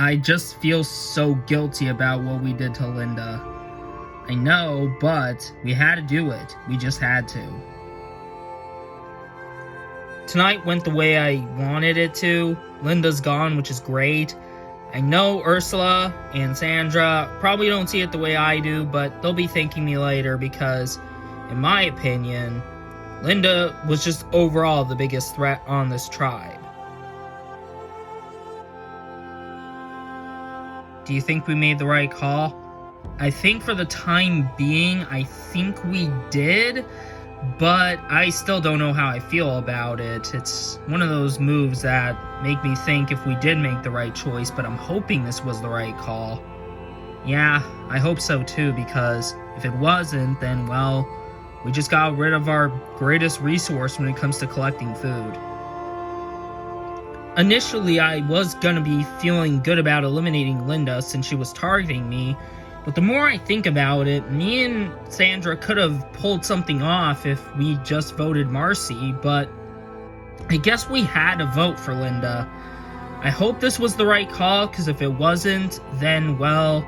I just feel so guilty about what we did to Linda. I know, but we had to do it. We just had to. Tonight went the way I wanted it to. Linda's gone, which is great. I know Ursula and Sandra probably don't see it the way I do, but they'll be thanking me later because, in my opinion, Linda was just overall the biggest threat on this tribe. Do you think we made the right call? I think for the time being, I think we did, but I still don't know how I feel about it. It's one of those moves that make me think if we did make the right choice, but I'm hoping this was the right call. Yeah, I hope so too, because if it wasn't, then, well, we just got rid of our greatest resource when it comes to collecting food. Initially, I was gonna be feeling good about eliminating Linda since she was targeting me, but the more I think about it, me and Sandra could have pulled something off if we just voted Marcy, but I guess we had to vote for Linda. I hope this was the right call, because if it wasn't, then, well,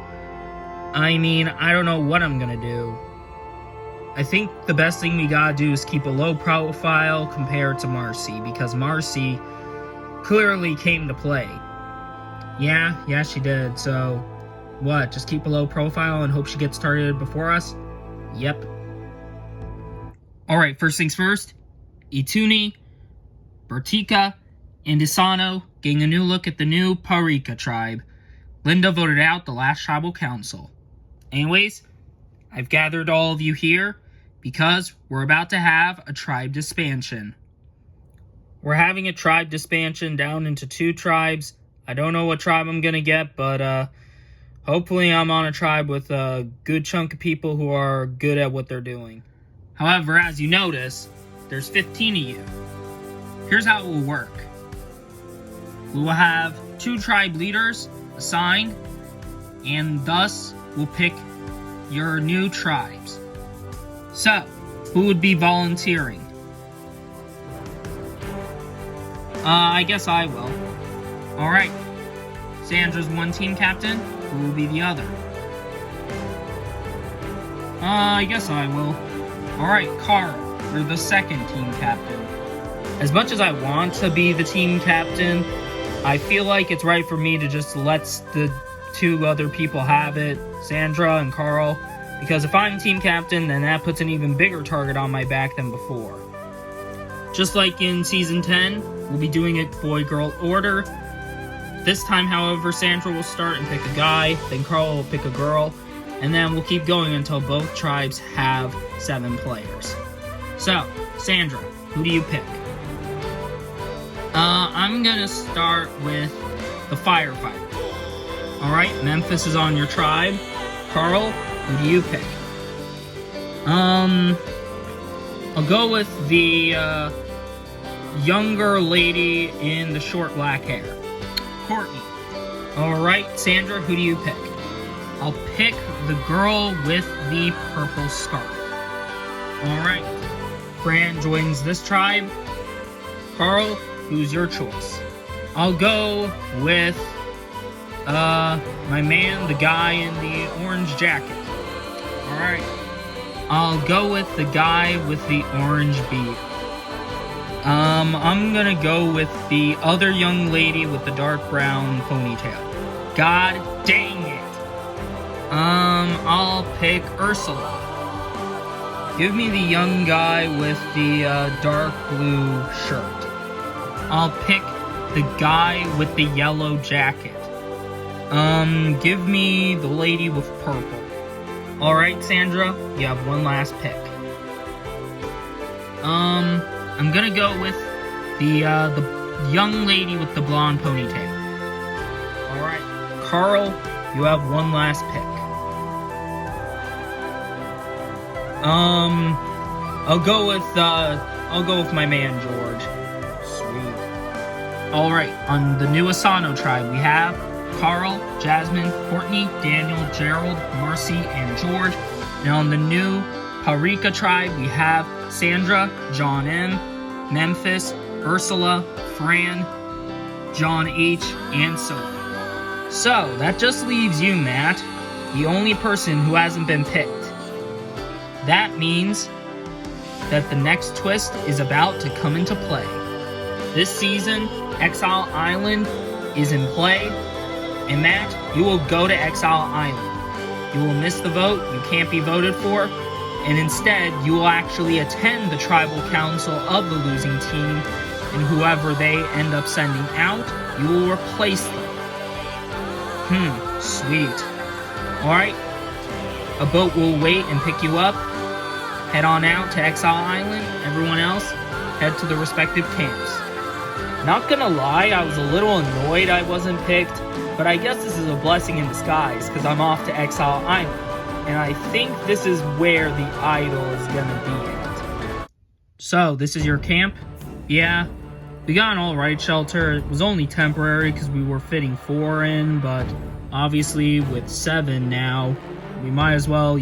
I mean, I don't know what I'm gonna do. I think the best thing we gotta do is keep a low profile compared to Marcy, because Marcy clearly came to play. Yeah, she did, so what, just keep a low profile and hope she gets targeted before us? Yep. Alright, first things first, Ituni, Bertika, and Isano getting a new look at the new Parika tribe. Linda voted out the last tribal council. Anyways, I've gathered all of you here because we're about to have a tribe disbandment. We're having a tribe disbandment down into 2 tribes. I don't know what tribe I'm gonna get, but hopefully I'm on a tribe with a good chunk of people who are good at what they're doing. However, as you notice, there's 15 of you. Here's how it will work. We will have 2 tribe leaders assigned, and thus we'll pick your new tribes. So, who would be volunteering? I guess I will. Alright. Sandra's one team captain. Who will be the other? I guess I will. Alright, Carl, you're the second team captain. As much as I want to be the team captain, I feel like it's right for me to just let the 2 other people have it, Sandra and Carl, because if I'm team captain, then that puts an even bigger target on my back than before. Just like in Season 10, we'll be doing it boy-girl order. This time, however, Sandra will start and pick a guy, then Carl will pick a girl, and then we'll keep going until both tribes have 7 players. So, Sandra, who do you pick? I'm gonna start with the firefighter. Alright, Memphis is on your tribe. Carl, who do you pick? I'll go with the, younger lady in the short black hair. Courtney. Alright, Sandra, who do you pick? I'll pick the girl with the purple scarf. Alright. Fran joins this tribe. Carl, who's your choice? I'll go with, my man, the guy in the orange jacket. Alright. I'll go with the guy with the orange beard. I'm gonna go with the other young lady with the dark brown ponytail. God dang it! I'll pick Ursula. Give me the young guy with the, dark blue shirt. I'll pick the guy with the yellow jacket. Give me the lady with purple. Alright, Sandra, you have one last pick. I'm gonna go with the young lady with the blonde ponytail. Alright, Carl, you have one last pick. I'll go with my man, George. Sweet. Alright, on the new Asano tribe, we have Carl, Jasmine, Courtney, Daniel, Gerald, Marcy, and George. And on the new Parika tribe, we have Sandra, John M., Memphis, Ursula, Fran, John H., and Sophie. So, that just leaves you, Matt, the only person who hasn't been picked. That means that the next twist is about to come into play. This season, Exile Island is in play, and Matt, you will go to Exile Island. You will miss the vote, you can't be voted for, and instead, you will actually attend the tribal council of the losing team, and whoever they end up sending out, you will replace them. Sweet. Alright, a boat will wait and pick you up. Head on out to Exile Island. Everyone else, head to the respective camps. Not gonna lie, I was a little annoyed I wasn't picked, but I guess this is a blessing in disguise, because I'm off to Exile Island. And I think this is where the idol is gonna be at. So, this is your camp? Yeah. We got an alright shelter. It was only temporary because we were fitting 4 in, but obviously with 7 now, we might as well,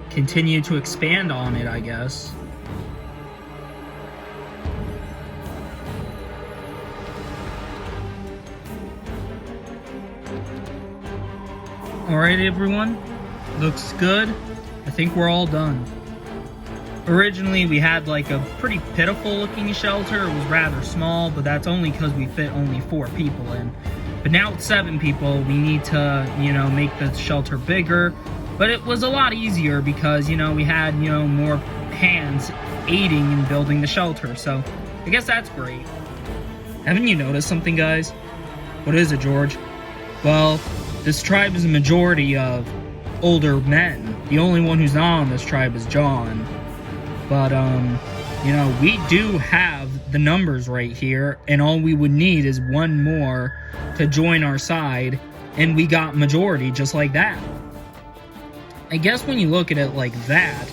continue to expand on it, I guess. Alright, everyone. Looks good. I think we're all done. Originally, we had like a pretty pitiful looking shelter. It was rather small, but that's only because we fit only 4 people in. But now with 7 people, we need to, make the shelter bigger. But it was a lot easier because, we had, more hands aiding in building the shelter. So, I guess that's great. Haven't you noticed something, guys? What is it, George? Well, this tribe is a majority of older men. The only one who's not on this tribe is John. But, we do have the numbers right here, and all we would need is 1 more to join our side, and we got majority just like that. I guess when you look at it like that,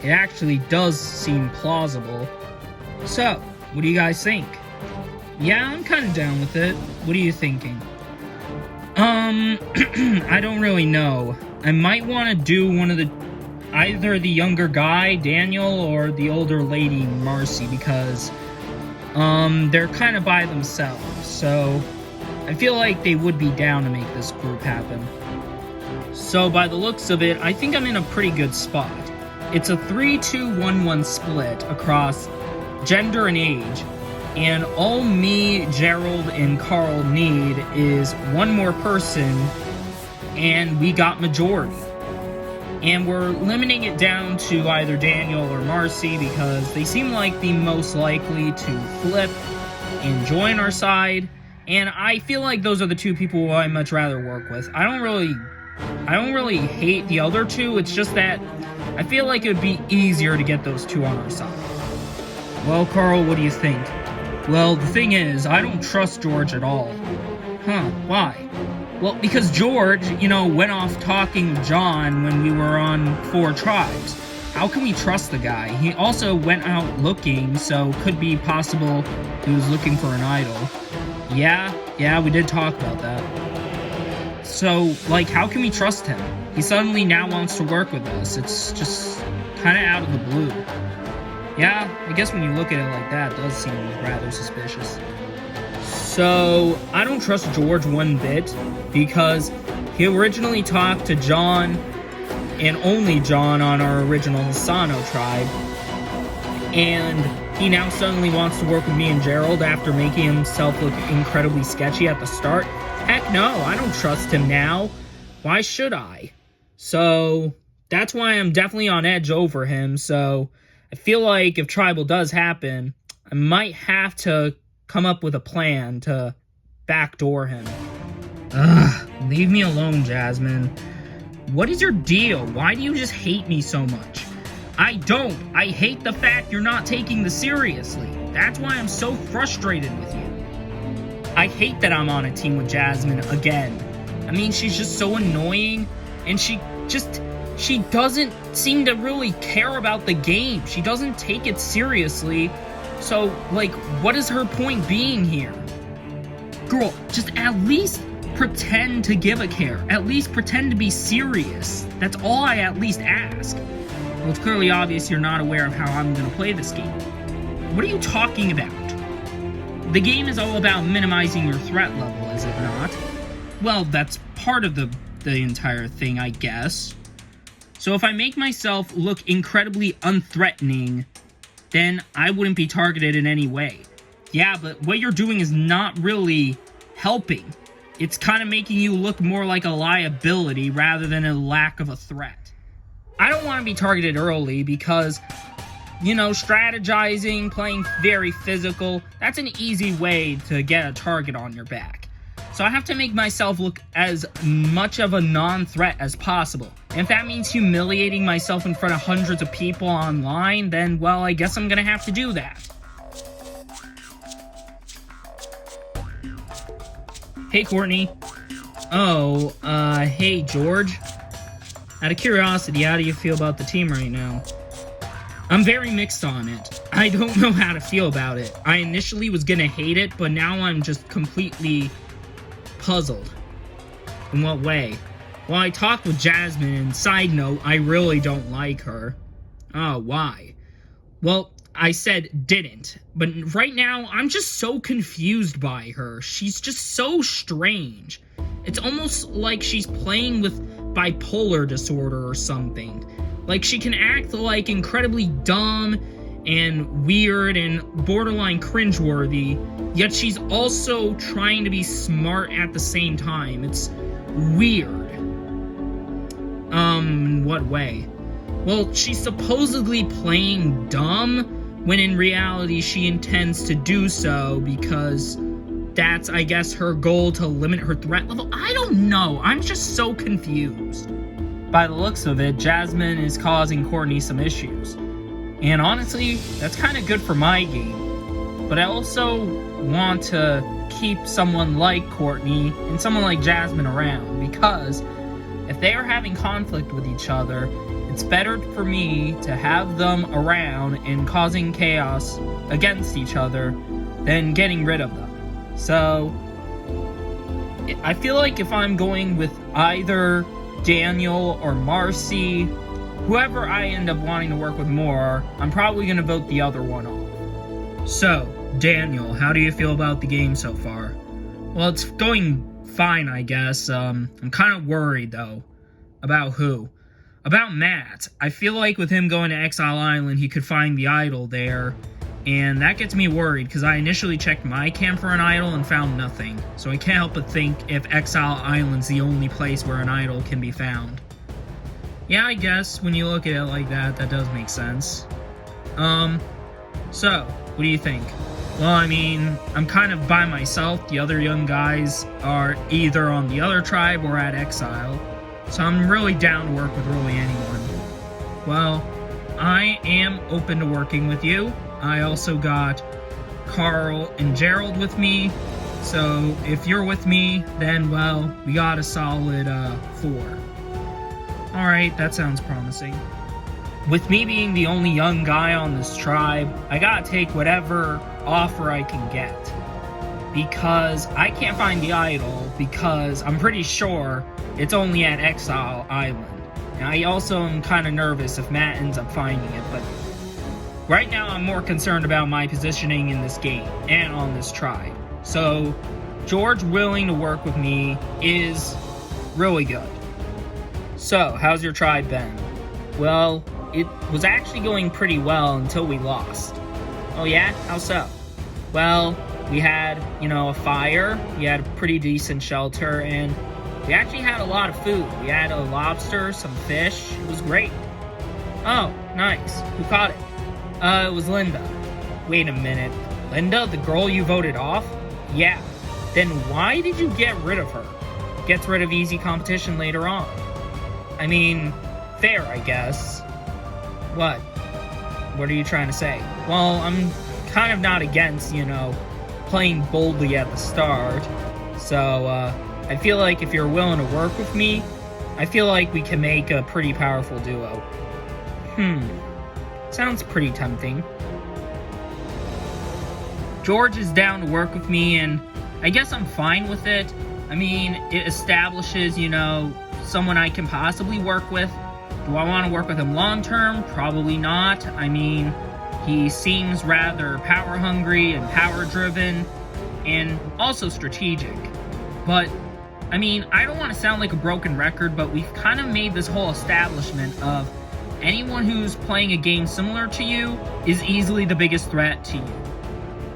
it actually does seem plausible. So, what do you guys think? Yeah, I'm kind of down with it. What are you thinking? I don't really know. I might want to do either the younger guy, Daniel, or the older lady, Marcy, because, they're kind of by themselves, so I feel like they would be down to make this group happen. So, by the looks of it, I think I'm in a pretty good spot. It's a 3-2-1-1 split across gender and age, and all me, Gerald, and Carl need is 1 more person, and we got majority. And we're limiting it down to either Daniel or Marcy because they seem like the most likely to flip and join our side. And I feel like those are the 2 people who I'd much rather work with. I don't really hate the other 2. It's just that I feel like it would be easier to get those 2 on our side. Well, Carl, what do you think? Well, the thing is, I don't trust George at all. Huh, why? Well, because George, went off talking to John when we were on 4 tribes. How can we trust the guy? He also went out looking, so could be possible he was looking for an idol. Yeah, we did talk about that. So, how can we trust him? He suddenly now wants to work with us. It's just kind of out of the blue. Yeah, I guess when you look at it like that, it does seem rather suspicious. So, I don't trust George one bit, because he originally talked to John, and only John on our original Hisano tribe, and he now suddenly wants to work with me and Gerald after making himself look incredibly sketchy at the start. Heck no, I don't trust him now. Why should I? So, that's why I'm definitely on edge over him, so I feel like if tribal does happen, I might have to come up with a plan to backdoor him. Ugh, leave me alone, Jasmine. What is your deal? Why do you just hate me so much? I don't. I hate the fact you're not taking this seriously. That's why I'm so frustrated with you. I hate that I'm on a team with Jasmine again. I mean, she's just so annoying, and she doesn't seem to really care about the game. She doesn't take it seriously. So, what is her point being here? Girl, just at least pretend to give a care. At least pretend to be serious. That's all I at least ask. Well, it's clearly obvious you're not aware of how I'm going to play this game. What are you talking about? The game is all about minimizing your threat level, is it not? well, that's part of the entire thing, I guess. So if I make myself look incredibly unthreatening, then I wouldn't be targeted in any way. Yeah, but what you're doing is not really helping. It's kind of making you look more like a liability rather than a lack of a threat. I don't want to be targeted early because, you know, strategizing, playing very physical, that's an easy way to get a target on your back. So I have to make myself look as much of a non-threat as possible. And if that means humiliating myself in front of hundreds of people online, then, well, I guess I'm gonna have to do that. Hey, Courtney. Oh, hey, George. Out of curiosity, how do you feel about the team right now? I'm very mixed on it. I don't know how to feel about it. I initially was gonna hate it, but now I'm just completely puzzled. In what way? Well, I talked with Jasmine, and side note, I really don't like her. Oh, why? Well, I said didn't, but right now, I'm just so confused by her. She's just so strange. It's almost like she's playing with bipolar disorder or something. Like, she can act like incredibly dumb and weird and borderline cringeworthy, yet she's also trying to be smart at the same time. It's weird. In what way? Well, she's supposedly playing dumb, when in reality she intends to do so because that's, I guess, her goal to limit her threat level. I don't know. I'm just so confused. By the looks of it, Jasmine is causing Courtney some issues. And honestly, that's kind of good for my game. But I also want to keep someone like Courtney and someone like Jasmine around, because if they are having conflict with each other, it's better for me to have them around and causing chaos against each other than getting rid of them. So, I feel like if I'm going with either Daniel or Marcy, whoever I end up wanting to work with more, I'm probably going to vote the other one off. So, Daniel, how do you feel about the game so far? Well, it's going fine, I guess. I'm kind of worried, though. About who? About Matt. I feel like with him going to Exile Island, he could find the idol there. And that gets me worried, because I initially checked my camp for an idol and found nothing. So I can't help but think if Exile Island's the only place where an idol can be found. Yeah, I guess when you look at it like that, that does make sense. So, what do you think? Well, I mean, I'm kind of by myself. The other young guys are either on the other tribe or at Exile. So I'm really down to work with really anyone. Well, I am open to working with you. I also got Carl and Gerald with me. So if you're with me, then, well, we got a solid 4. Alright, that sounds promising. With me being the only young guy on this tribe, I gotta take whatever offer I can get. Because I can't find the idol, because I'm pretty sure it's only at Exile Island. And I also am kind of nervous if Matt ends up finding it, but right now I'm more concerned about my positioning in this game and on this tribe. So, George willing to work with me is really good. So, how's your tribe been? Well, it was actually going pretty well until we lost. Oh yeah? How so? Well, we had, a fire, we had a pretty decent shelter, and we actually had a lot of food. We had a lobster, some fish. It was great. Oh, nice. Who caught it? It was Linda. Wait a minute. Linda, the girl you voted off? Yeah. Then why did you get rid of her? Gets rid of easy competition later on. I mean, fair, I guess. What? What are you trying to say? Well, I'm kind of not against, playing boldly at the start. So, I feel like if you're willing to work with me, I feel like we can make a pretty powerful duo. Sounds pretty tempting. George is down to work with me, and I guess I'm fine with it. I mean, it establishes, someone I can possibly work with. Do I want to work with him long term? Probably not. I mean, he seems rather power hungry and power driven, and also strategic. But I mean, I don't want to sound like a broken record, but we've kind of made this whole establishment of anyone who's playing a game similar to you is easily the biggest threat to you.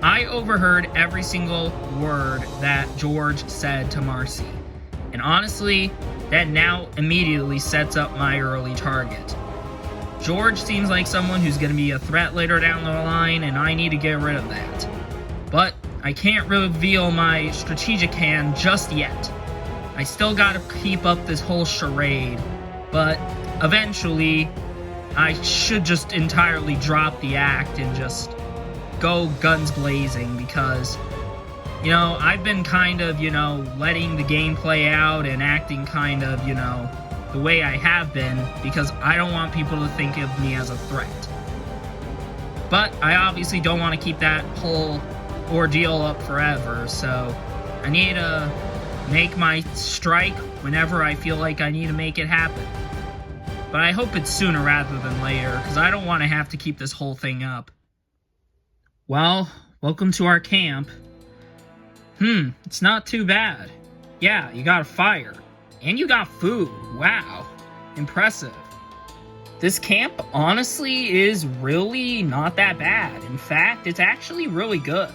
I overheard every single word that George said to Marcy, and honestly, that now immediately sets up my early target. George seems like someone who's going to be a threat later down the line, and I need to get rid of that. But I can't reveal my strategic hand just yet. I still gotta keep up this whole charade, but eventually I should just entirely drop the act and just go guns blazing because, you know, I've been kind of, you know, letting the game play out and acting kind of, you know, the way I have been because I don't want people to think of me as a threat. But I obviously don't want to keep that whole ordeal up forever, so I need to make my strike whenever I feel like I need to make it happen. But I hope it's sooner rather than later, because I don't want to have to keep this whole thing up. Well, welcome to our camp. It's not too bad. Yeah, you got a fire. And you got food. Wow. Impressive. This camp, honestly, is really not that bad. In fact, it's actually really good.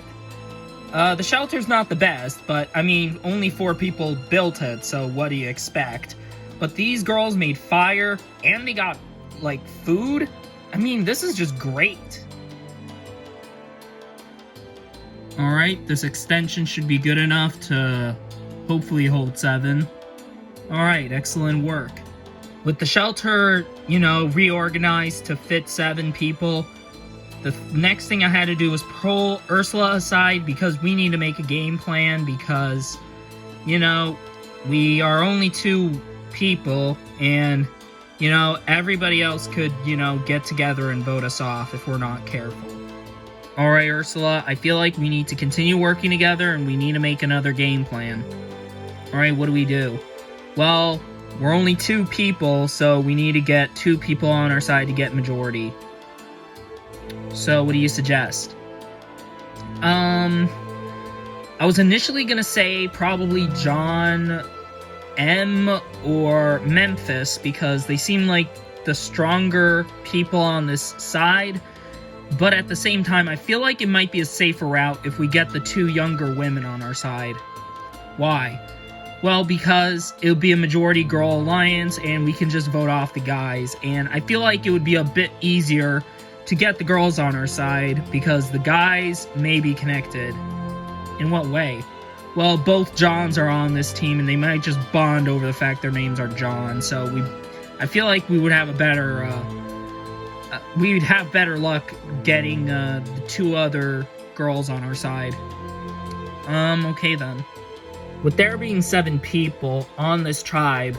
The shelter's not the best, but, I mean, only 4 people built it, so what do you expect? But these girls made fire, and they got, like, food? I mean, this is just great. Alright, this extension should be good enough to hopefully hold 7. Alright, excellent work. With the shelter, you know, reorganized to fit 7 people, the next thing I had to do was pull Ursula aside because we need to make a game plan because, you know, we are only 2 people and, you know, everybody else could, you know, get together and vote us off if we're not careful. Alright, Ursula, I feel like we need to continue working together and we need to make another game plan. Alright, what do we do? Well, we're only 2 people, so we need to get 2 people on our side to get majority. So, what do you suggest? I was initially gonna say probably John M. or Memphis, because they seem like the stronger people on this side, but at the same time, I feel like it might be a safer route if we get the 2 younger women on our side. Why? Well, because it would be a majority girl alliance, and we can just vote off the guys, and I feel like it would be a bit easier to get the girls on our side, because the guys may be connected. In what way? Well, both Johns are on this team, and they might just bond over the fact their names are John, so I feel like we would have a better, we'd have better luck getting, the 2 other girls on our side. Okay then. With there being 7 people on this tribe,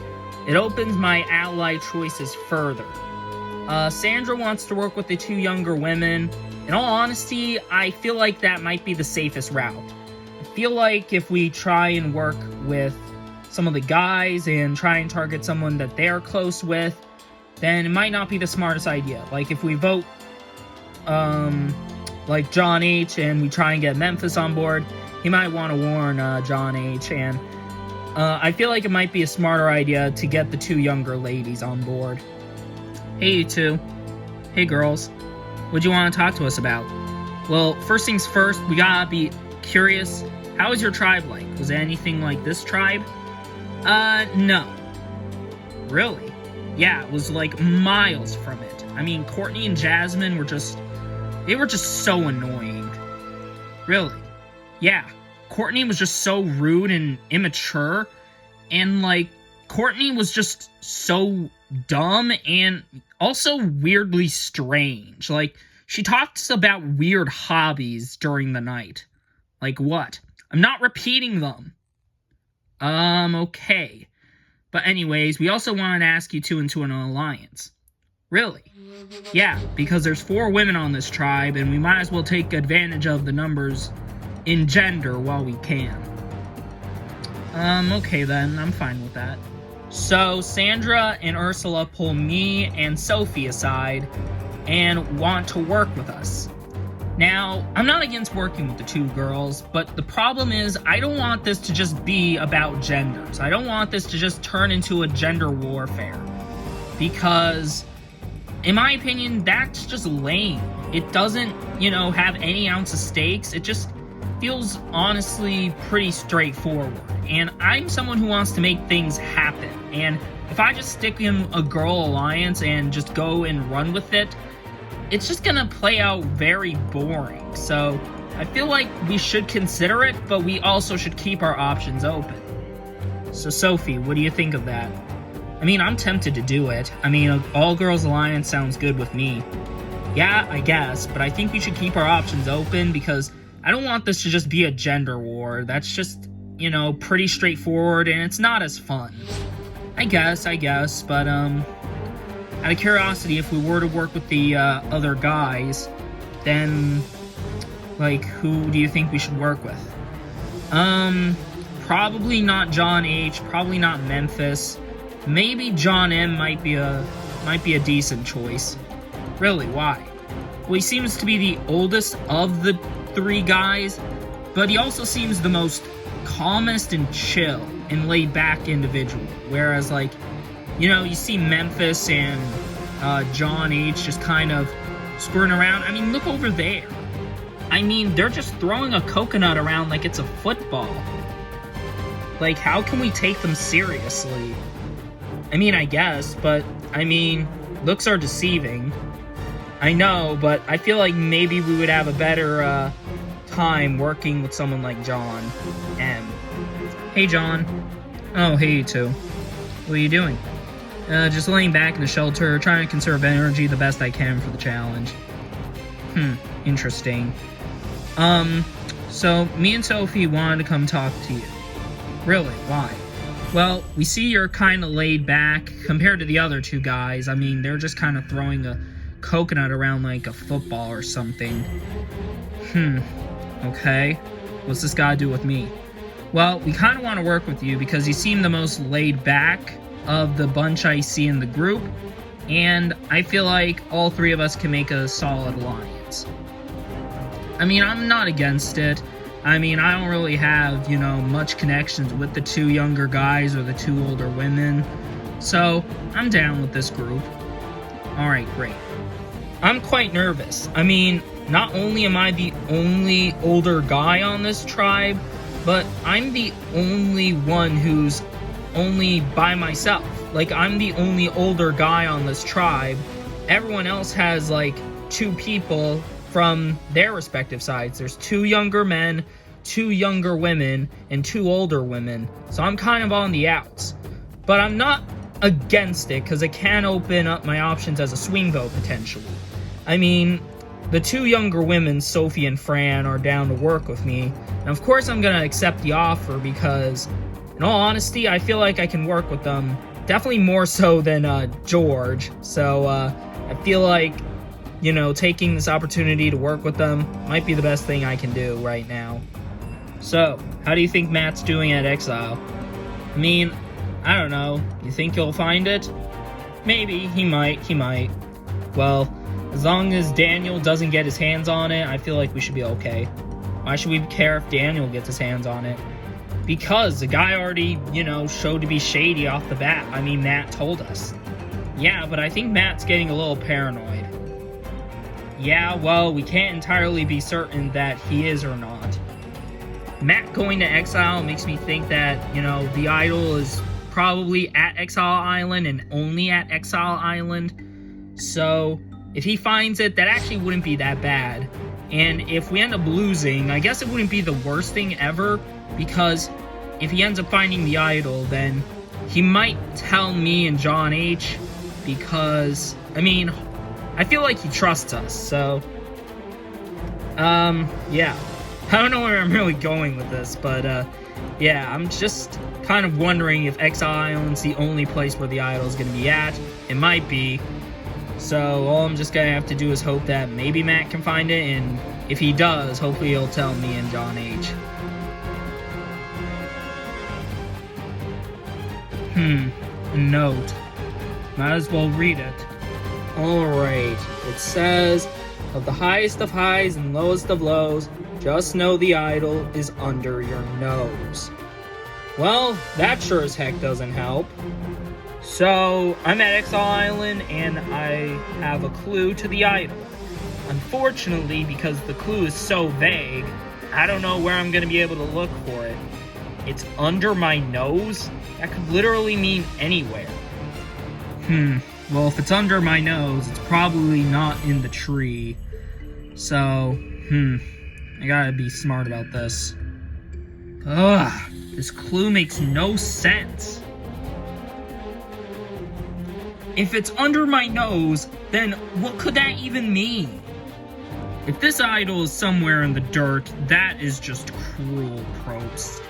it opens my ally choices further. Sandra wants to work with the 2 younger women. In all honesty, I feel like that might be the safest route. I feel like if we try and work with some of the guys and try and target someone that they're close with, then it might not be the smartest idea. Like if we vote, like John H. and we try and get Memphis on board, he might want to warn John H. and I feel like it might be a smarter idea to get the 2 younger ladies on board. Hey, you 2. Hey, girls. What do you want to talk to us about? Well, first things first, we gotta be curious. How was your tribe like? Was it anything like this tribe? No. Really? Yeah, it was like miles from it. I mean, Courtney and Jasmine were just so annoying. Really? Yeah. Courtney was just so rude and immature, and like, Courtney was just so dumb and also weirdly strange. Like, she talks about weird hobbies during the night. Like what? I'm not repeating them. Okay. But anyways, we also wanted to ask you 2 into an alliance. Really? Yeah, because there's 4 women on this tribe, and we might as well take advantage of the numbers in gender while we can. Okay then, I'm fine with that. So, Sandra and Ursula pull me and Sophie aside and want to work with us. Now, I'm not against working with the two girls, but the problem is I don't want this to just be about genders. I don't want this to just turn into a gender warfare. Because, in my opinion, that's just lame. It doesn't, have any ounce of stakes. It just feels honestly pretty straightforward. And I'm someone who wants to make things happen. And if I just stick in a girl alliance and just go and run with it, it's just gonna play out very boring. So I feel like we should consider it, but we also should keep our options open. So Sophie, what do you think of that? I mean, I'm tempted to do it. I mean, an all-girls alliance sounds good with me. Yeah, I guess, but I think we should keep our options open because I don't want this to just be a gender war. That's just, pretty straightforward and it's not as fun. I guess, but, out of curiosity, if we were to work with the, other guys, then, who do you think we should work with? Probably not John H., probably not Memphis. Maybe John M. might be a decent choice. Really, why? Well, he seems to be the oldest of the three guys, but he also seems the most calmest and chill and laid-back individual. Whereas, you see Memphis and John H. just kind of screwing around. I mean, look over there. I mean, they're just throwing a coconut around like it's a football. How can we take them seriously? I mean, I guess, but, looks are deceiving. I know, but I feel like maybe we would have a better, time working with someone like John M. Hey, John. Oh, hey, you two. What are you doing? Just laying back in the shelter, trying to conserve energy the best I can for the challenge. Interesting. So, me and Sophie wanted to come talk to you. Really? Why? Well, we see you're kind of laid back compared to the other two guys. I mean, they're just kind of throwing a coconut around like a football or something. Okay. What's this got to do with me? Well, we kind of want to work with you because you seem the most laid back of the bunch I see in the group, and I feel like all three of us can make a solid alliance. I mean, I'm not against it. I mean, I don't really have, much connections with the two younger guys or the two older women. So, I'm down with this group. Alright, great. I'm quite nervous. I mean, not only am I the only older guy on this tribe, but I'm the only one who's only by myself. I'm the only older guy on this tribe. Everyone else has, two people from their respective sides. There's two younger men, two younger women, and two older women. So I'm kind of on the outs. But I'm not against it, because it can open up my options as a swing vote, potentially. I mean, the two younger women, Sophie and Fran, are down to work with me. And of course I'm going to accept the offer, because, in all honesty, I feel like I can work with them. Definitely more so than George. So I feel like, taking this opportunity to work with them might be the best thing I can do right now. So, how do you think Matt's doing at Exile? I mean, I don't know. You think he'll find it? Maybe. He might. Well, as long as Daniel doesn't get his hands on it, I feel like we should be okay. Why should we care if Daniel gets his hands on it? Because the guy already, showed to be shady off the bat. I mean, Matt told us. Yeah, but I think Matt's getting a little paranoid. Yeah, well, we can't entirely be certain that he is or not. Matt going to Exile makes me think that, the idol is probably at Exile Island and only at Exile Island. So, if he finds it, that actually wouldn't be that bad. And if we end up losing, I guess it wouldn't be the worst thing ever, because if he ends up finding the idol, then he might tell me and John H, because, I feel like he trusts us, so, yeah. I don't know where I'm really going with this, but, yeah, I'm just kind of wondering if Exile Island's the only place where the idol's gonna be at. It might be. So, all I'm just gonna have to do is hope that maybe Matt can find it, and if he does, hopefully he'll tell me and John H. A note. Might as well read it. Alright, it says, of the highest of highs and lowest of lows, just know the idol is under your nose. Well, that sure as heck doesn't help. So, I'm at Exile Island and I have a clue to the idol. Unfortunately, because the clue is so vague, I don't know where I'm going to be able to look for it. It's under my nose? That could literally mean anywhere. Well, if it's under my nose, it's probably not in the tree. So, I gotta be smart about this. Ugh, this clue makes no sense. If it's under my nose, then what could that even mean? If this idol is somewhere in the dirt, that is just cruel, Probst.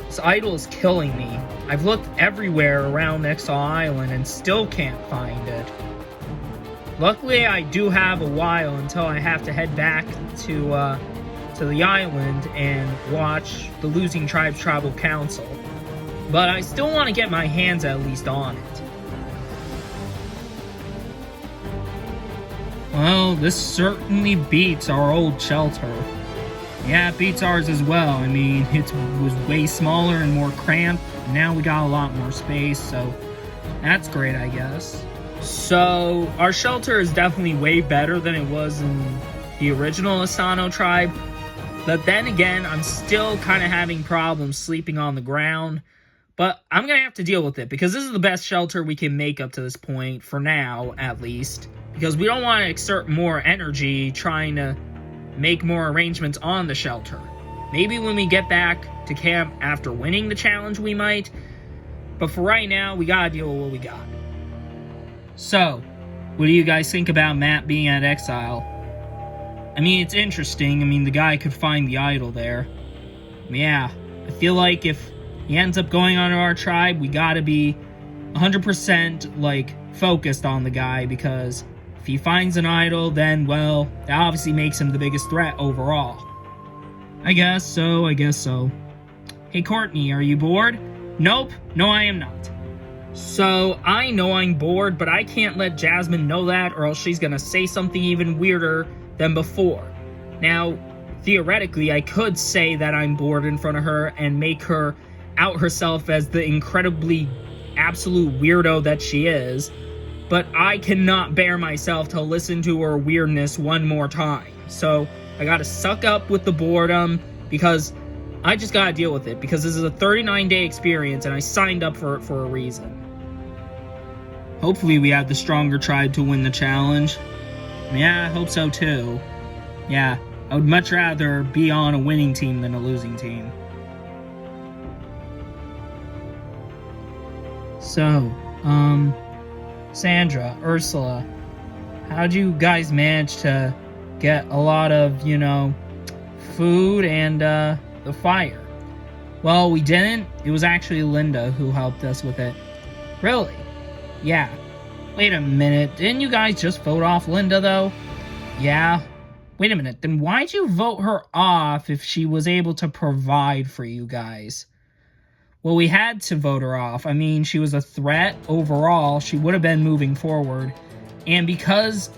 This idol is killing me. I've looked everywhere around Exile Island and still can't find it. Luckily, I do have a while until I have to head back to the island and watch the Losing Tribes Tribal Council. But I still want to get my hands at least on it. Well, this certainly beats our old shelter. Yeah, it beats ours as well. I mean, it was way smaller and more cramped. Now we got a lot more space, so that's great, I guess. So, our shelter is definitely way better than it was in the original Asano tribe. But then again, I'm still kind of having problems sleeping on the ground. But I'm going to have to deal with it, because this is the best shelter we can make up to this point, for now, at least. Because we don't want to exert more energy trying to make more arrangements on the shelter. Maybe when we get back to camp after winning the challenge we might, but for right now, we gotta deal with what we got. So, what do you guys think about Matt being at Exile? I mean, it's interesting. I mean, the guy could find the idol there. Yeah, I feel like if he ends up going onto our tribe, we gotta be 100% like focused on the guy, because if he finds an idol, then, well, that obviously makes him the biggest threat overall. I guess so. Hey, Courtney, are you bored? Nope, no I am not. So, I know I'm bored, but I can't let Jasmine know that, or else she's gonna say something even weirder than before. Now, theoretically, I could say that I'm bored in front of her and make her out herself as the incredibly absolute weirdo that she is, but I cannot bear myself to listen to her weirdness one more time. So I gotta suck up with the boredom, because I just gotta deal with it, because this is a 39-day experience and I signed up for it for a reason. Hopefully we have the stronger tribe to win the challenge. Yeah, I hope so too. Yeah, I would much rather be on a winning team than a losing team. So, Sandra, Ursula, how'd you guys manage to get a lot of, food and, the fire? Well, we didn't. It was actually Linda who helped us with it. Really? Yeah. Wait a minute, didn't you guys just vote off Linda, though? Yeah. Wait a minute, then why'd you vote her off if she was able to provide for you guys? Well, we had to vote her off. I mean, she was a threat overall. She would have been moving forward. And because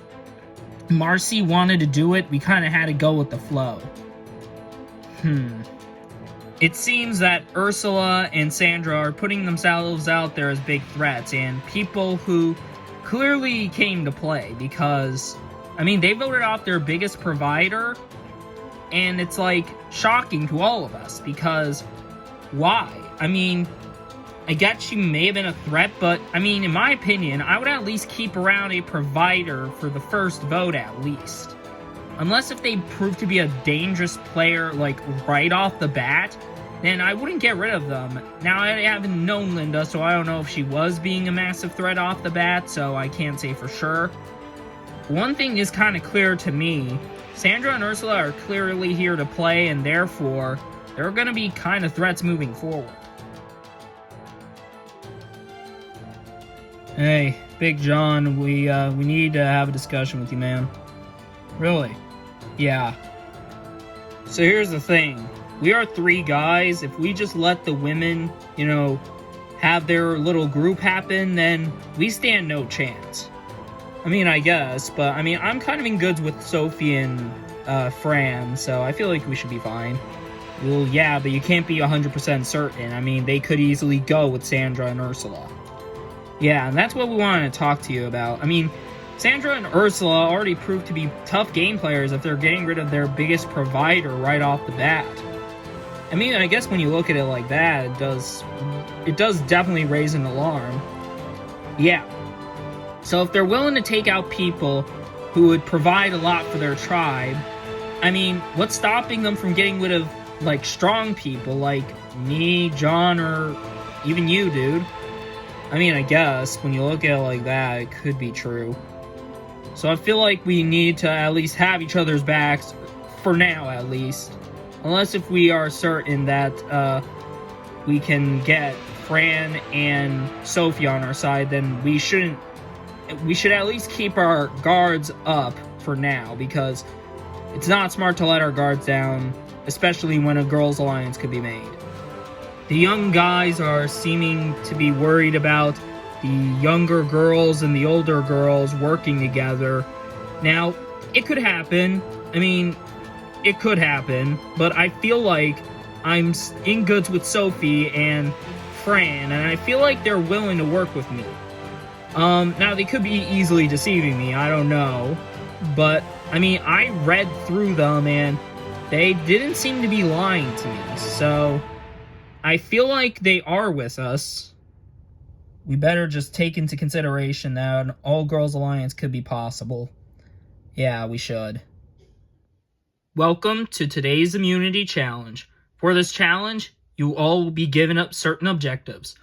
Marcy wanted to do it, we kind of had to go with the flow. It seems that Ursula and Sandra are putting themselves out there as big threats, and people who clearly came to play, because, I mean, they voted off their biggest provider, and it's, like, shocking to all of us, because why? I mean, I guess she may have been a threat, but, I mean, in my opinion, I would at least keep around a provider for the first vote at least. Unless if they prove to be a dangerous player, like, right off the bat, then I wouldn't get rid of them. Now, I haven't known Linda, so I don't know if she was being a massive threat off the bat, so I can't say for sure. One thing is kind of clear to me. Sandra and Ursula are clearly here to play, and therefore, they're going to be kind of threats moving forward. Hey, Big John, we need to have a discussion with you, man. Really? Yeah. So here's the thing. We are 3 guys. If we just let the women, have their little group happen, then we stand no chance. I mean, I guess, but I mean, I'm kind of in goods with Sophie and Fran, so I feel like we should be fine. Well, yeah, but you can't be 100% certain. I mean, they could easily go with Sandra and Ursula. Yeah, and that's what we wanted to talk to you about. I mean, Sandra and Ursula already proved to be tough game players if they're getting rid of their biggest provider right off the bat. I mean, I guess when you look at it like that, it does definitely raise an alarm. Yeah. So if they're willing to take out people who would provide a lot for their tribe, I mean, what's stopping them from getting rid of, like, strong people like me, John, or even you, dude? I mean, I guess, when you look at it like that, it could be true. So I feel like we need to at least have each other's backs, for now at least. Unless if we are certain that we can get Fran and Sophie on our side, then we should at least keep our guards up for now, because it's not smart to let our guards down, especially when a girls' alliance could be made. The young guys are seeming to be worried about the younger girls and the older girls working together. Now, it could happen. I mean, it could happen, but I feel like I'm in goods with Sophie and Fran, and I feel like they're willing to work with me. Now they could be easily deceiving me, I don't know, but, I mean, I read through them, and they didn't seem to be lying to me, so I feel like they are with us. We better just take into consideration that an all-girls alliance could be possible. Yeah, we should. Welcome to today's immunity challenge. For this challenge, you all will be given up certain objectives.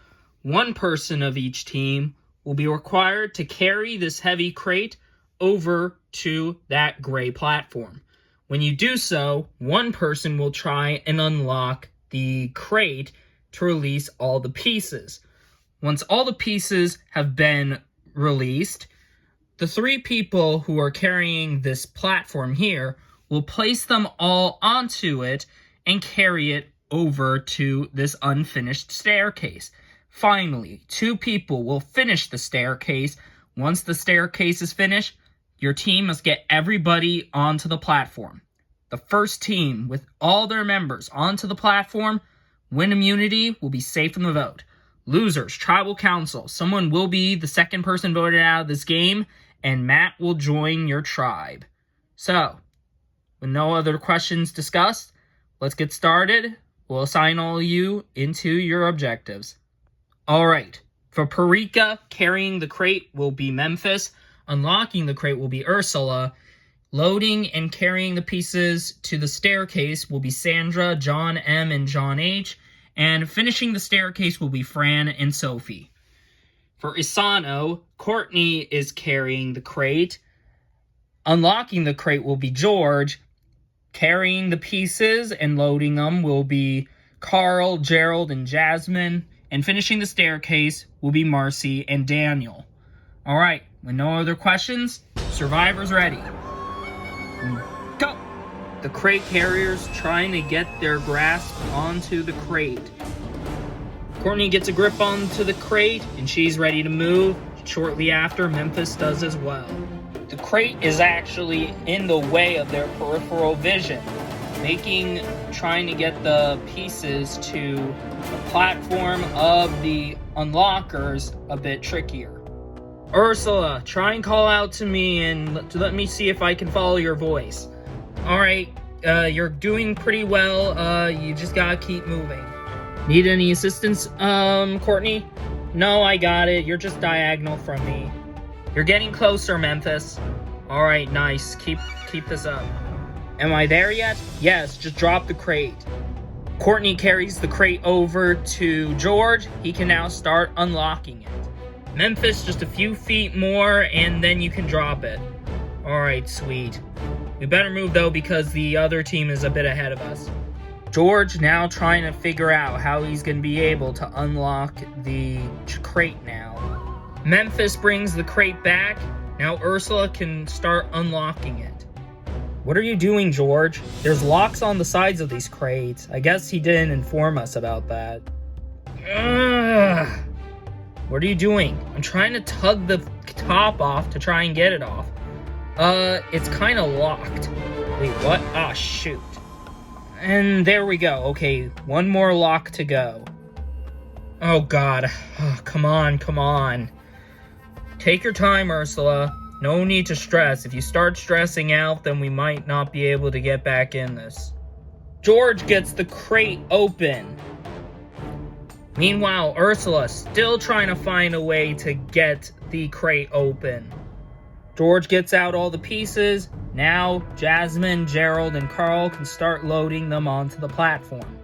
One person of each team will be required to carry this heavy crate over to that gray platform. When you do so, one person will try and unlock the crate to release all the pieces. Once all the pieces have been released, the three people who are carrying this platform here will place them all onto it and carry it over to this unfinished staircase. Finally, two people will finish the staircase. Once the staircase is finished, your team must get everybody onto the platform. The first team with all their members onto the platform win immunity, will be safe from the vote. Losers, tribal council. Someone will be the second person voted out of this game, and Matt will join your tribe. So, with no other questions discussed, let's get started. We'll assign all of you into your objectives. Alright, for Parika, carrying the crate will be Memphis. Unlocking the crate will be Ursula. Loading and carrying the pieces to the staircase will be Sandra, John M, and John H. And finishing the staircase will be Fran and Sophie. For Isano, Courtney is carrying the crate. Unlocking the crate will be George. Carrying the pieces and loading them will be Carl, Gerald, and Jasmine. And finishing the staircase will be Marcy and Daniel. Alright, with no other questions, survivors ready. Go! The crate carriers trying to get their grasp onto the crate. Courtney gets a grip onto the crate, and she's ready to move. Shortly after, Memphis does as well. The crate is actually in the way of their peripheral vision, making trying to get the pieces to the platform of the unlockers a bit trickier. Ursula, try and call out to me and let me see if I can follow your voice. Alright, you're doing pretty well, you just gotta keep moving. Need any assistance, Courtney? No, I got it, you're just diagonal from me. You're getting closer, Memphis. Alright, nice, keep this up. Am I there yet? Yes, just drop the crate. Courtney carries the crate over to George. He can now start unlocking it. Memphis, just a few feet more, and then you can drop it. Alright, sweet. We better move, though, because the other team is a bit ahead of us. George now trying to figure out how he's going to be able to unlock the crate now. Memphis brings the crate back. Now Ursula can start unlocking it. What are you doing, George? There's locks on the sides of these crates. I guess he didn't inform us about that. Ugh. what are you doing? I'm trying to tug the top off to try and get it off. It's kind of locked. Wait, what? Ah, shoot. And there we go. Okay, one more lock to go. Oh, God. Oh, come on, come on. Take your time, Ursula. No need to stress. If you start stressing out, then we might not be able to get back in this. George gets the crate open. Meanwhile, Ursula still trying to find a way to get the crate open. George gets out all the pieces. Now, Jasmine, Gerald, and Carl can start loading them onto the platform.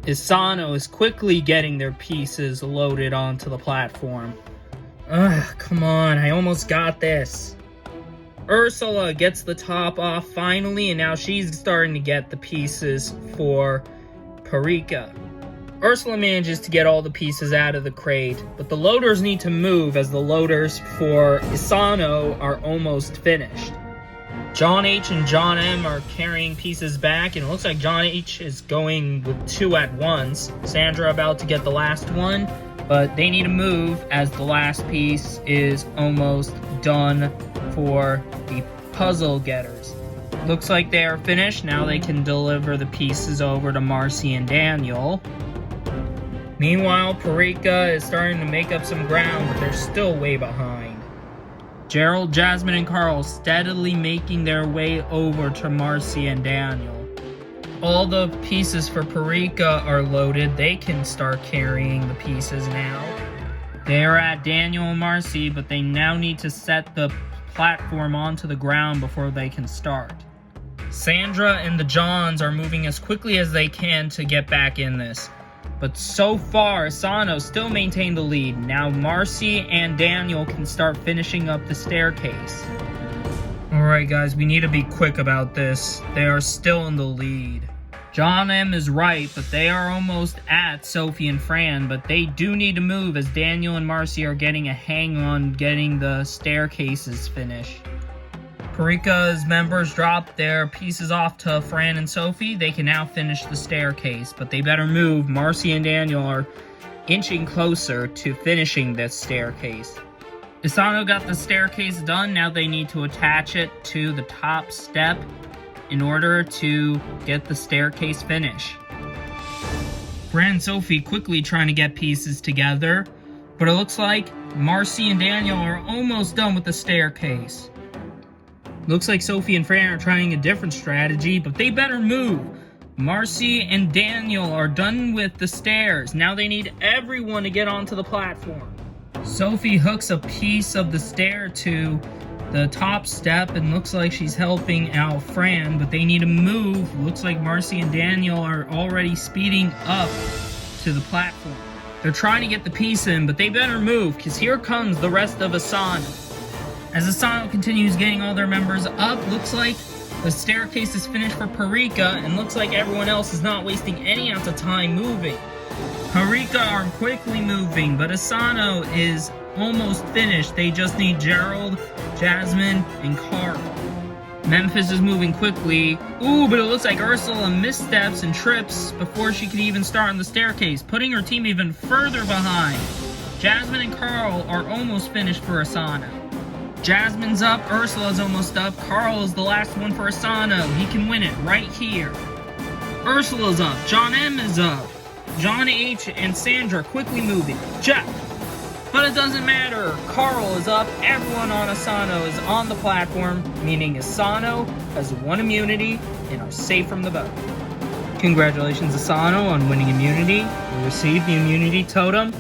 Isano is quickly getting their pieces loaded onto the platform. Ugh, come on, I almost got this. Ursula gets the top off finally, and now she's starting to get the pieces for Parika. Ursula manages to get all the pieces out of the crate, but the loaders need to move as the loaders for Isano are almost finished. John H and John M are carrying pieces back, and it looks like John H is going with 2 at once. Sandra about to get the last one, but they need to move as the last piece is almost done for the puzzle getters. Looks like they are finished. Now they can deliver the pieces over to Marcy and Daniel. Meanwhile, Parika is starting to make up some ground, but they're still way behind. Gerald, Jasmine, and Carl steadily making their way over to Marcy and Daniel. All the pieces for Parika are loaded. They can start carrying the pieces now. They are at Daniel and Marcy, but they now need to set the platform onto the ground before they can start. Sandra and the Johns are moving as quickly as they can to get back in this. But so far, Asano still maintained the lead. Now Marcy and Daniel can start finishing up the staircase. Alright guys, we need to be quick about this. They are still in the lead. John M is right, but they are almost at Sophie and Fran, but they do need to move as Daniel and Marcy are getting a hang on getting the staircases finished. Parika's members drop their pieces off to Fran and Sophie. They can now finish the staircase, but they better move. Marcy and Daniel are inching closer to finishing this staircase. Isano got the staircase done. Now they need to attach it to the top step in order to get the staircase finished. Fran and Sophie quickly trying to get pieces together, but it looks like Marcy and Daniel are almost done with the staircase. Looks like Sophie and Fran are trying a different strategy, but they better move. Marcy and Daniel are done with the stairs. Now they need everyone to get onto the platform. Sophie hooks a piece of the stair to the top step and looks like she's helping out Fran, but they need to move. Looks like Marcy and Daniel are already speeding up to the platform. They're trying to get the piece in, but they better move, because here comes the rest of Asano. As Asano continues getting all their members up, looks like the staircase is finished for Parika, and looks like everyone else is not wasting any ounce of time moving. Parika are quickly moving, but Asano is almost finished. They just need Gerald, Jasmine, and Carl. Memphis is moving quickly. Ooh, but it looks like Ursula missteps and trips before she could even start on the staircase, putting her team even further behind. Jasmine and Carl are almost finished for Asano. Jasmine's up, Ursula's almost up, Carl is the last one for Asano. He can win it right here. Ursula's up, John M is up. John H and Sandra quickly moving. Jeff. But it doesn't matter. Carl is up, everyone on Asano is on the platform, meaning Asano has won immunity and are safe from the boat. Congratulations Asano on winning immunity. You received the immunity totem.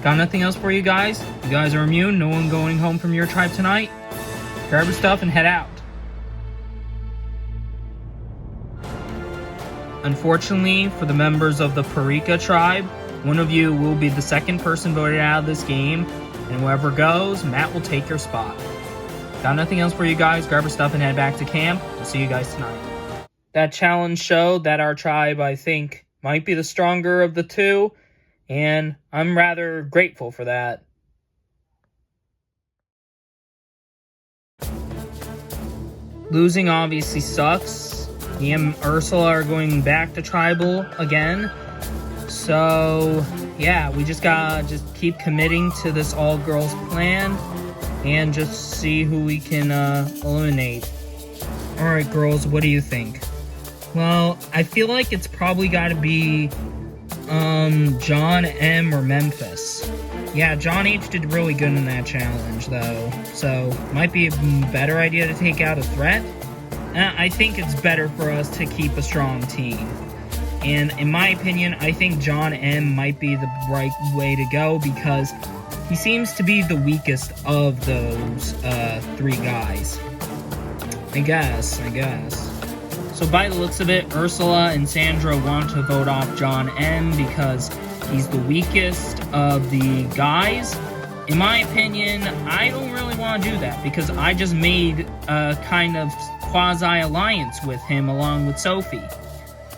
Got nothing else for you guys? You guys are immune? No one going home from your tribe tonight? Grab your stuff and head out. Unfortunately, for the members of the Parika tribe, one of you will be the second person voted out of this game, and whoever goes, Matt will take your spot. Got nothing else for you guys? Grab your stuff and head back to camp. We'll see you guys tonight. That challenge showed that our tribe, I think, might be the stronger of the two, and I'm rather grateful for that. Losing obviously sucks. Me and Ursula are going back to tribal again. So yeah, we just gotta keep committing to this all-girls plan and just see who we can eliminate. Alright, girls, what do you think? Well, I feel like it's probably gotta be John M. or Memphis. Yeah, John H. did really good in that challenge, though, so might be a better idea to take out a threat. I think it's better for us to keep a strong team. And in my opinion, I think John M. might be the right way to go because he seems to be the weakest of those three guys. I guess. So by the looks of it, Ursula and Sandra want to vote off John M. because he's the weakest of the guys. In my opinion, I don't really want to do that because I just made a kind of quasi-alliance with him along with Sophie.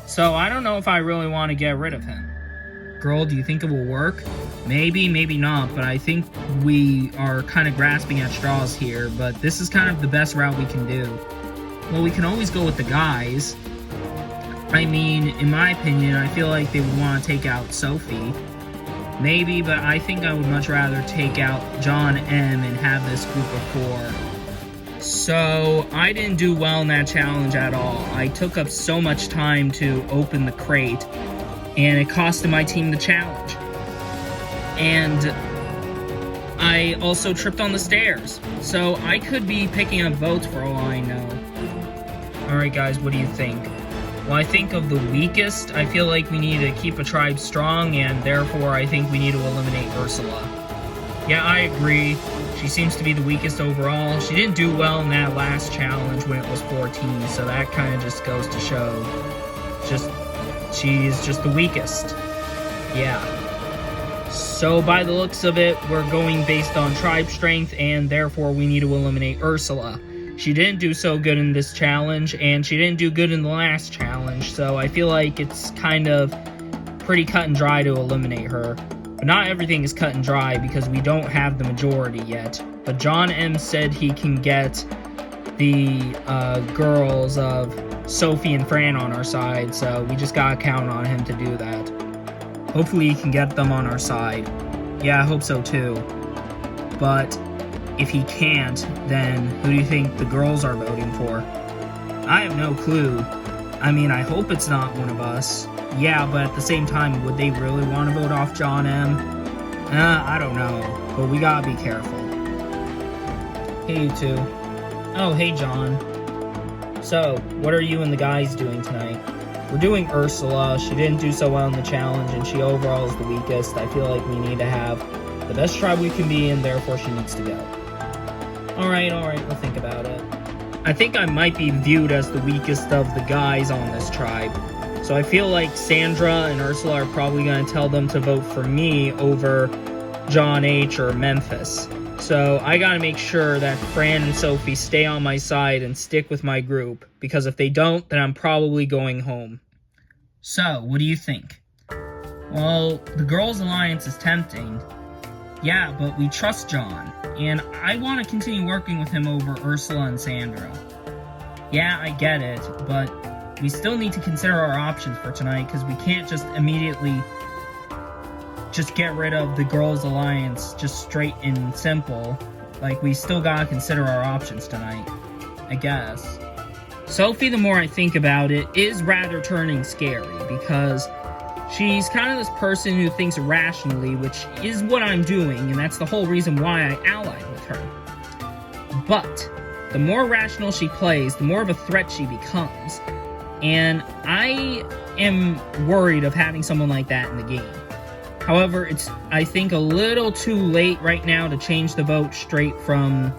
So I don't know if I really want to get rid of him. Girl, do you think it will work? Maybe, maybe not, but I think we are kind of grasping at straws here, but this is kind of the best route we can do. Well, we can always go with the guys. I mean, in my opinion, I feel like they would want to take out Sophie. Maybe, but I think I would much rather take out John M. and have this group of 4. So, I didn't do well in that challenge at all. I took up so much time to open the crate, and it costed my team the challenge. And I also tripped on the stairs. So, I could be picking up votes for all I know. Alright guys, what do you think? Well, I think of the weakest, I feel like we need to keep a tribe strong, and therefore I think we need to eliminate Ursula. Yeah, I agree. She seems to be the weakest overall. She didn't do well in that last challenge when it was 14, so that kind of just goes to show she's just the weakest. Yeah. So by the looks of it, we're going based on tribe strength, and therefore we need to eliminate Ursula. She didn't do so good in this challenge, and she didn't do good in the last challenge, so I feel like it's kind of pretty cut and dry to eliminate her. But not everything is cut and dry because we don't have the majority yet. But John M. said he can get the girls of Sophie and Fran on our side, so we just gotta count on him to do that. Hopefully he can get them on our side. Yeah, I hope so too. But if he can't, then who do you think the girls are voting for? I have no clue. I mean, I hope it's not one of us. Yeah, but at the same time, would they really want to vote off John M? I don't know, but we gotta be careful. Hey, you two. Oh, hey, John. So, what are you and the guys doing tonight? We're doing Ursula. She didn't do so well in the challenge, and she overall is the weakest. I feel like we need to have the best tribe we can be, and therefore she needs to go. Alright, we'll think about it. I think I might be viewed as the weakest of the guys on this tribe. So I feel like Sandra and Ursula are probably going to tell them to vote for me over John H. or Memphis. So I gotta make sure that Fran and Sophie stay on my side and stick with my group, because if they don't, then I'm probably going home. So, what do you think? Well, the Girls Alliance is tempting. Yeah, but we trust John, and I want to continue working with him over Ursula and Sandra. Yeah, I get it, but we still need to consider our options for tonight, because we can't just immediately just get rid of the Girls Alliance just straight and simple. Like, we still gotta consider our options tonight, I guess. Sophie, the more I think about it, is rather turning scary, because she's kind of this person who thinks rationally, which is what I'm doing, and that's the whole reason why I allied with her. But the more rational she plays, the more of a threat she becomes. And I am worried of having someone like that in the game. However, it's, I think, a little too late right now to change the vote straight from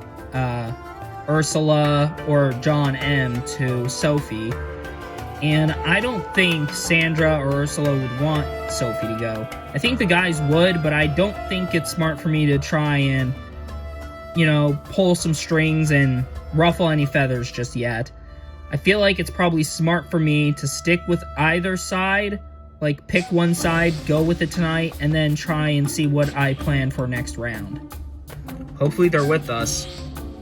Ursula or John M. to Sophie. And I don't think Sandra or Ursula would want Sophie to go. I think the guys would, but I don't think it's smart for me to try and, you know, pull some strings and ruffle any feathers just yet. I feel like it's probably smart for me to stick with either side, like pick one side, go with it tonight, and then try and see what I plan for next round. Hopefully they're with us.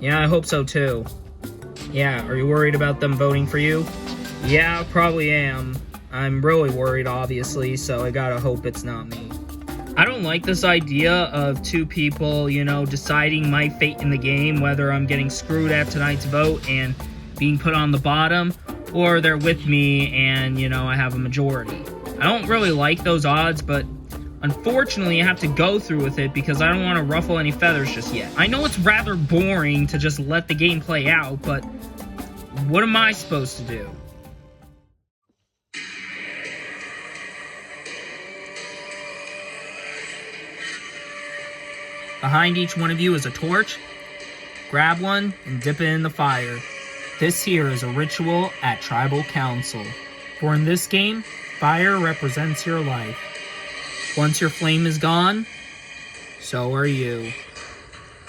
Yeah, I hope so too. Yeah, are you worried about them voting for you? Yeah, probably am. I'm really worried, obviously, so I gotta hope it's not me. I don't like this idea of two people, deciding my fate in the game, whether I'm getting screwed at tonight's vote and being put on the bottom, or they're with me and, I have a majority. I don't really like those odds, but unfortunately, I have to go through with it because I don't want to ruffle any feathers just yet. I know it's rather boring to just let the game play out, but what am I supposed to do? Behind each one of you is a torch. Grab one and dip it in the fire. This here is a ritual at Tribal Council. For in this game, fire represents your life. Once your flame is gone, so are you.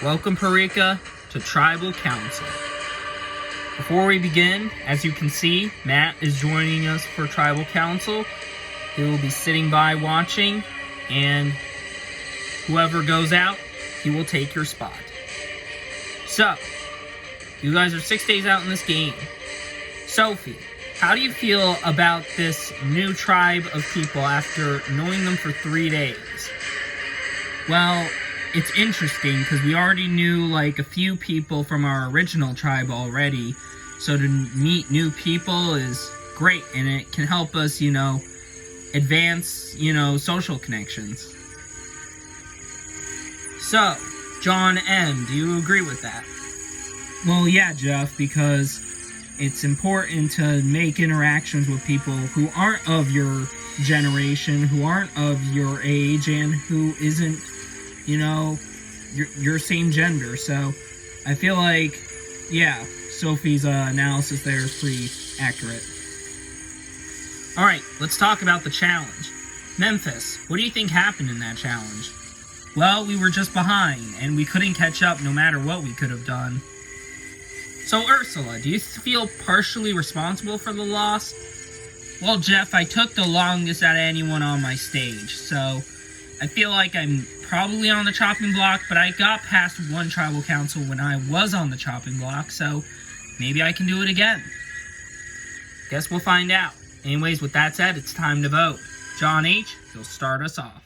Welcome, Parika, to Tribal Council. Before we begin, as you can see, Matt is joining us for Tribal Council. He will be sitting by watching, and whoever goes out, he will take your spot. So, you guys are 6 days out in this game. Sophie, how do you feel about this new tribe of people after knowing them for 3 days? Well, it's interesting because we already knew a few people from our original tribe already. So to meet new people is great, and it can help us, advance, social connections. So, John M., do you agree with that? Well, yeah, Jeff, because it's important to make interactions with people who aren't of your generation, who aren't of your age, and who isn't, your same gender. So, I feel like, yeah, Sophie's analysis there is pretty accurate. Alright, let's talk about the challenge. Memphis, what do you think happened in that challenge? Well, we were just behind, and we couldn't catch up no matter what we could have done. So, Ursula, do you feel partially responsible for the loss? Well, Jeff, I took the longest out of anyone on my stage, so I feel like I'm probably on the chopping block, but I got past one tribal council when I was on the chopping block, so maybe I can do it again. Guess we'll find out. Anyways, with that said, it's time to vote. John H., you'll start us off.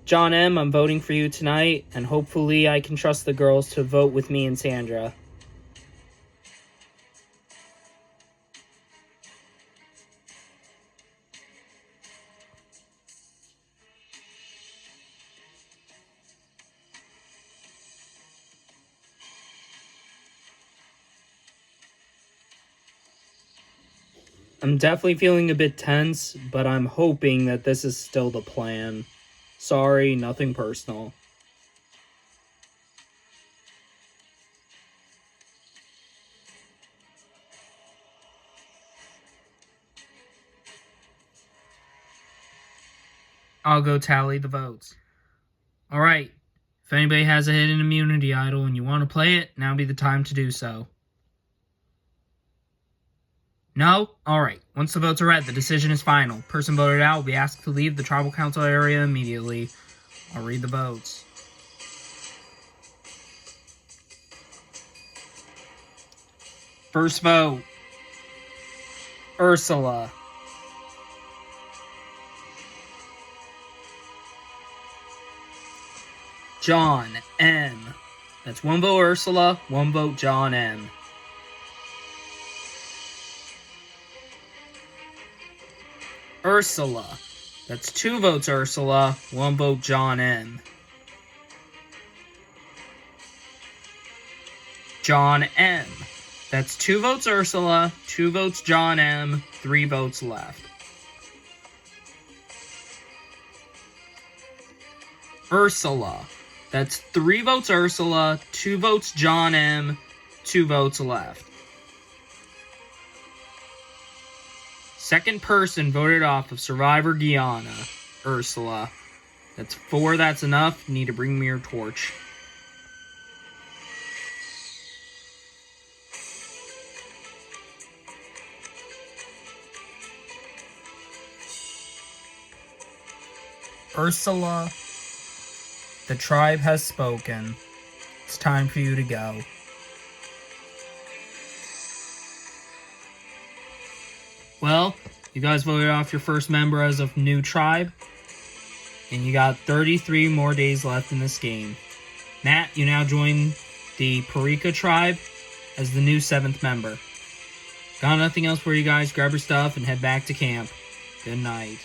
John M., I'm voting for you tonight, and hopefully I can trust the girls to vote with me and Sandra. I'm definitely feeling a bit tense, but I'm hoping that this is still the plan. Sorry, nothing personal. I'll go tally the votes. Alright, if anybody has a hidden immunity idol and you want to play it, now be the time to do so. No? Alright, once the votes are read, the decision is final. Person voted out will be asked to leave the tribal council area immediately. I'll read the votes. First vote, Ursula. John M. That's one vote Ursula, one vote John M. Ursula. That's 2 votes Ursula, 1 vote John M. John M. That's 2 votes Ursula, 2 votes John M, 3 votes left. Ursula. That's 3 votes Ursula, 2 votes John M, 2 votes left. Second person voted off of Survivor Guyana, Ursula. That's 4, that's enough. You need to bring me your torch. Ursula, the tribe has spoken. It's time for you to go. Well, you guys voted off your first member as a new tribe, and you got 33 more days left in this game. Matt, you now join the Parika tribe as the new 7th member. Got nothing else for you guys. Grab your stuff and head back to camp. Good night.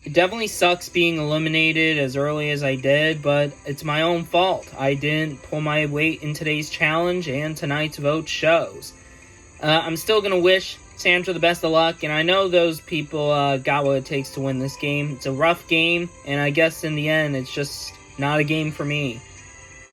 It definitely sucks being eliminated as early as I did, but it's my own fault. I didn't pull my weight in today's challenge, and tonight's vote shows. I'm still going to wish Sandra the best of luck, and I know those people got what it takes to win this game. It's a rough game, and I guess in the end, it's just not a game for me.